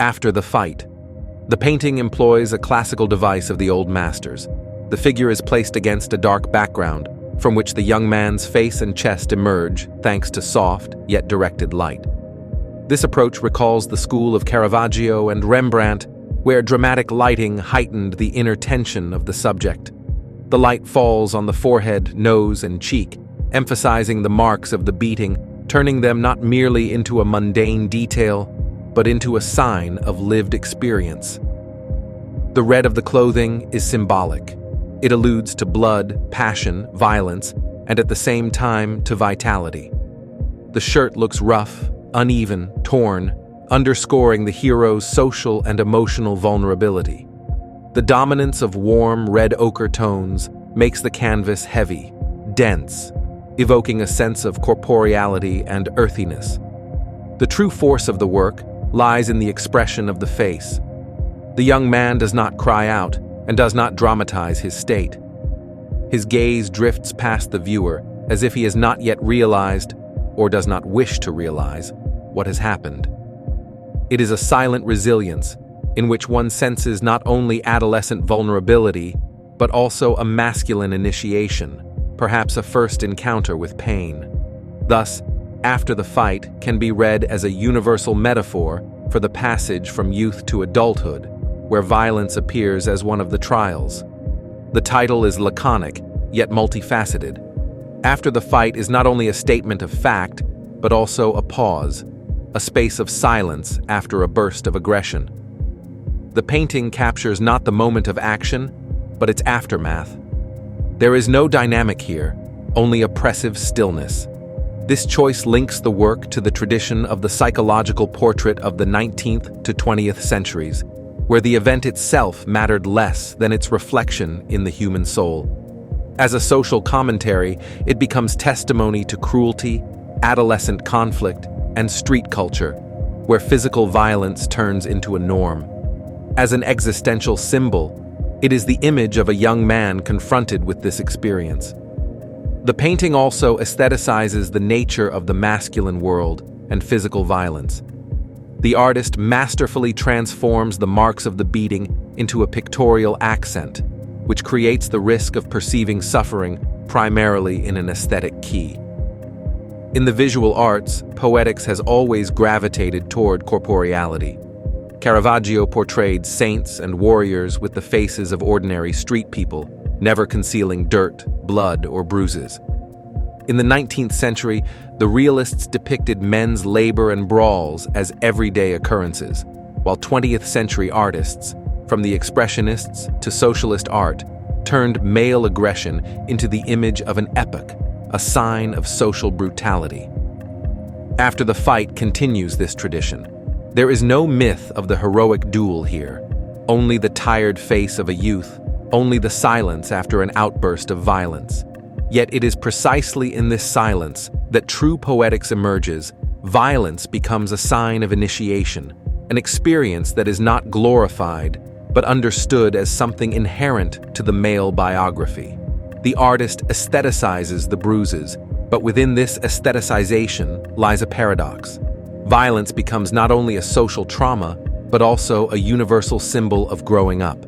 After the fight. The painting employs a classical device of the old masters. The figure is placed against a dark background, from which the young man's face and chest emerge thanks to soft, yet directed light. This approach recalls the school of Caravaggio and Rembrandt, where dramatic lighting heightened the inner tension of the subject. The light falls on the forehead, nose, and cheek, emphasizing the marks of the beating, turning them not merely into a mundane detail, but into a sign of lived experience. The red of the clothing is symbolic. It alludes to blood, passion, violence, and at the same time to vitality. The shirt looks rough, uneven, torn, underscoring the hero's social and emotional vulnerability. The dominance of warm red ochre tones makes the canvas heavy, dense, evoking a sense of corporeality and earthiness. The true force of the work lies in the expression of the face. The young man does not cry out and does not dramatize his state. His gaze drifts past the viewer as if he has not yet realized, or does not wish to realize, what has happened. It is a silent resilience in which one senses not only adolescent vulnerability, but also a masculine initiation, perhaps a first encounter with pain. Thus, After the Fight can be read as a universal metaphor for the passage from youth to adulthood, where violence appears as one of the trials. The title is laconic, yet multifaceted. After the Fight is not only a statement of fact, but also a pause, a space of silence after a burst of aggression. The painting captures not the moment of action, but its aftermath. There is no dynamic here, only oppressive stillness. This choice links the work to the tradition of the psychological portrait of the 19th to 20th centuries, where the event itself mattered less than its reflection in the human soul. As a social commentary, it becomes testimony to cruelty, adolescent conflict, and street culture, where physical violence turns into a norm. As an existential symbol, it is the image of a young man confronted with this experience. The painting also aestheticizes the nature of the masculine world and physical violence. The artist masterfully transforms the marks of the beating into a pictorial accent, which creates the risk of perceiving suffering primarily in an aesthetic key. In the visual arts, poetics has always gravitated toward corporeality. Caravaggio portrayed saints and warriors with the faces of ordinary street people, never concealing dirt, blood, or bruises. In the 19th century, the realists depicted men's labor and brawls as everyday occurrences, while 20th century artists, from the expressionists to socialist art, turned male aggression into the image of an epoch, a sign of social brutality. After the Fight continues this tradition. There is no myth of the heroic duel here, only the tired face of a youth, only the silence after an outburst of violence. Yet it is precisely in this silence that true poetics emerges. Violence becomes a sign of initiation, an experience that is not glorified, but understood as something inherent to the male biography. The artist aestheticizes the bruises, but within this aestheticization lies a paradox. Violence becomes not only a social trauma, but also a universal symbol of growing up.